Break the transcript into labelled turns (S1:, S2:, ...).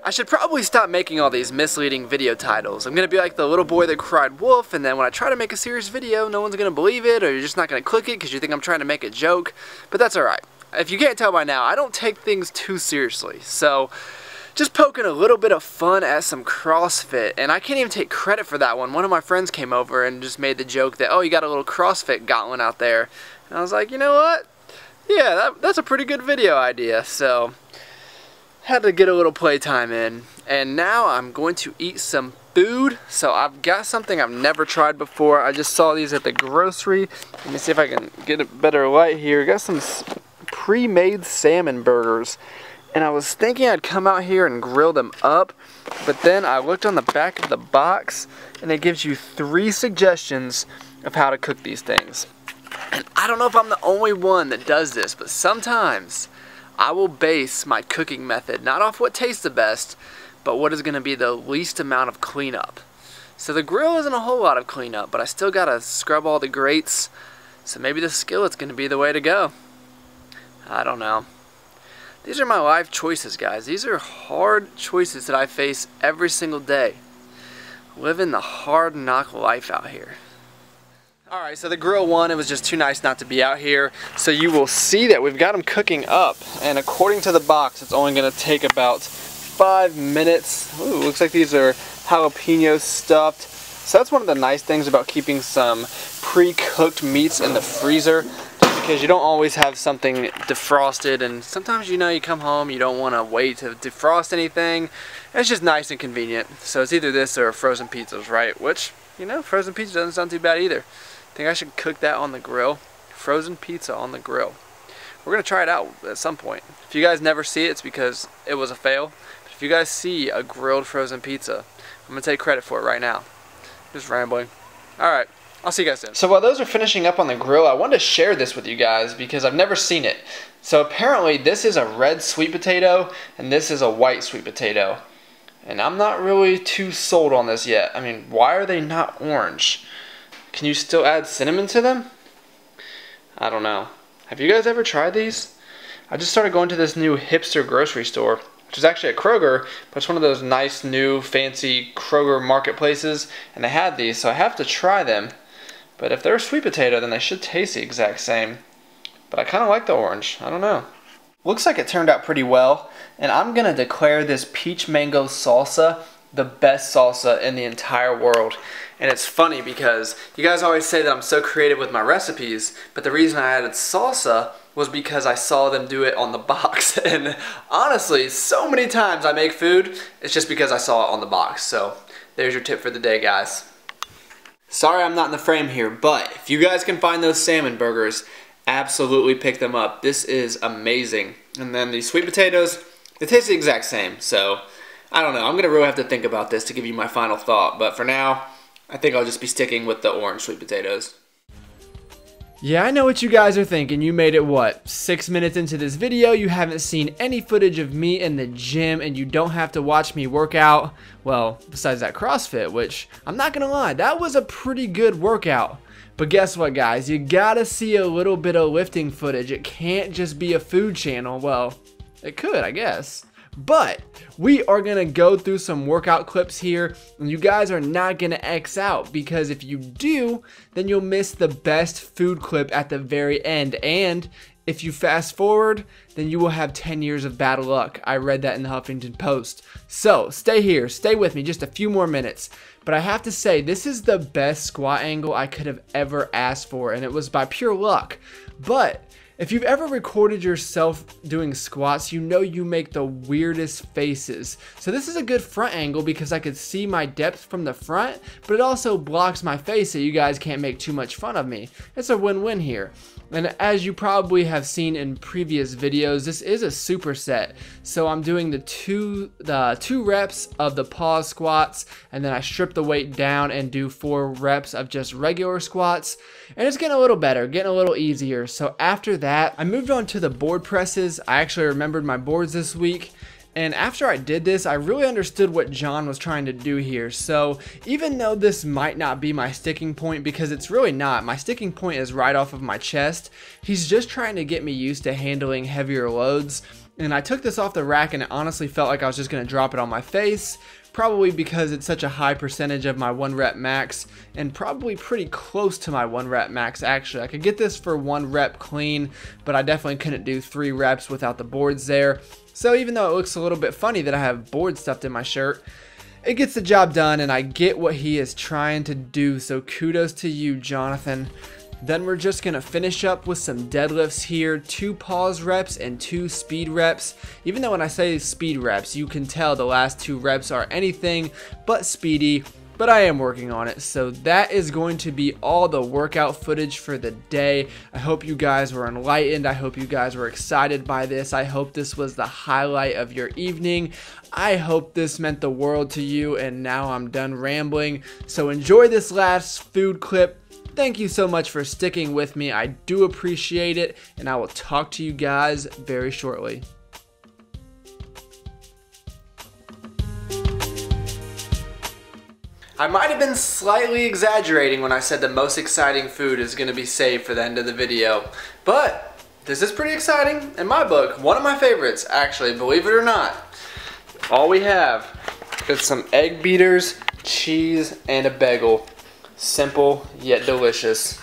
S1: I should probably stop making all these misleading video titles. I'm gonna be like the little boy that cried wolf, and then when I try to make a serious video, no one's gonna believe it, or you're just not gonna click it because you think I'm trying to make a joke. But that's alright. If you can't tell by now, I don't take things too seriously. So, just poking a little bit of fun at some CrossFit, and I can't even take credit for that one. One of my friends came over and just made the joke that, oh, you got a little CrossFit gauntlet out there. And I was like, you know what? Yeah, that's a pretty good video idea. So, had to get a little playtime in. And now I'm going to eat some food. So I've got something I've never tried before. I just saw these at the grocery. Let me see if I can get a better light here. Got some pre-made salmon burgers. And I was thinking I'd come out here and grill them up. But then I looked on the back of the box and it gives you 3 suggestions of how to cook these things. And I don't know if I'm the only one that does this, but sometimes I will base my cooking method not off what tastes the best, but what is going to be the least amount of cleanup. So the grill isn't a whole lot of cleanup, but I still got to scrub all the grates, so maybe the skillet's going to be the way to go. I don't know. These are my life choices, guys. These are hard choices that I face every single day. Living the hard knock life out here. Alright, so the grill one, it was just too nice not to be out here. So you will see that we've got them cooking up. And according to the box, it's only going to take about 5 minutes. Ooh, looks like these are jalapeno stuffed. So that's one of the nice things about keeping some pre-cooked meats in the freezer. Because you don't always have something defrosted. And sometimes, you know, you come home, you don't want to wait to defrost anything. And it's just nice and convenient. So it's either this or frozen pizzas, right? Which, you know, frozen pizza doesn't sound too bad either. I think I should cook that on the grill. Frozen pizza on the grill. We're going to try it out at some point. If you guys never see it, it's because it was a fail. But if you guys see a grilled frozen pizza, I'm going to take credit for it right now. Just rambling. Alright, I'll see you guys soon. So while those are finishing up on the grill, I wanted to share this with you guys because I've never seen it. So apparently this is a red sweet potato and this is a white sweet potato. And I'm not really too sold on this yet. I mean, why are they not orange? Can you still add cinnamon to them? I don't know. Have you guys ever tried these? I just started going to this new hipster grocery store, which is actually a Kroger, but it's one of those nice new fancy Kroger marketplaces, and they had these, so I have to try them. But if they're a sweet potato, then they should taste the exact same. But I kind of like the orange. I don't know. Looks like it turned out pretty well, and I'm going to declare this peach mango salsa the best salsa in the entire world. And it's funny because you guys always say that I'm so creative with my recipes, but the reason I added salsa was because I saw them do it on the box. And honestly, so many times I make food, it's just because I saw it on the box. So there's your tip for the day, guys. Sorry I'm not in the frame here, but if you guys can find those salmon burgers, absolutely pick them up. This is amazing. And then the sweet potatoes, they taste the exact same. So I don't know, I'm gonna really have to think about this to give you my final thought, but for now, I think I'll just be sticking with the orange sweet potatoes. Yeah, I know what you guys are thinking. You made it, what, 6 minutes into this video, you haven't seen any footage of me in the gym, and you don't have to watch me work out. Well, besides that CrossFit, which, I'm not gonna lie, that was a pretty good workout. But guess what, guys? You gotta see a little bit of lifting footage. It can't just be a food channel. Well, it could, I guess. But we are going to go through some workout clips here, and you guys are not going to X out, because if you do, then you'll miss the best food clip at the very end. And if you fast forward, then you will have 10 years of bad luck. I read that in the Huffington Post. So stay here, stay with me just a few more minutes. But I have to say, this is the best squat angle I could have ever asked for, and it was by pure luck. But if you've ever recorded yourself doing squats, you know you make the weirdest faces. So this is a good front angle because I could see my depth from the front, but it also blocks my face so you guys can't make too much fun of me. It's a win-win here. And as you probably have seen in previous videos, this is a superset. So I'm doing the two reps of the pause squats, and then I strip the weight down and do 4 reps of just regular squats. And it's getting a little better, getting a little easier. So after that, I moved on to the board presses. I actually remembered my boards this week. And after I did this, I really understood what John was trying to do here. So even though this might not be my sticking point, because it's really not, my sticking point is right off of my chest, he's just trying to get me used to handling heavier loads. And I took this off the rack and it honestly felt like I was just going to drop it on my face, probably because it's such a high percentage of my 1 rep max, and probably pretty close to my 1 rep max actually. I could get this for 1 rep clean, but I definitely couldn't do 3 reps without the boards there. So even though it looks a little bit funny that I have boards stuffed in my shirt, it gets the job done, and I get what he is trying to do, so kudos to you, Jonathan. Then we're just going to finish up with some deadlifts here, 2 pause reps and 2 speed reps. Even though when I say speed reps, you can tell the last 2 reps are anything but speedy, but I am working on it. So that is going to be all the workout footage for the day. I hope you guys were enlightened. I hope you guys were excited by this. I hope this was the highlight of your evening. I hope this meant the world to you, and now I'm done rambling. So enjoy this last food clip. Thank you so much for sticking with me. I do appreciate it, and I will talk to you guys very shortly. I might have been slightly exaggerating when I said the most exciting food is going to be saved for the end of the video, but this is pretty exciting in my book. One of my favorites, actually, believe it or not. All we have is some egg beaters, cheese, and a bagel. Simple yet delicious.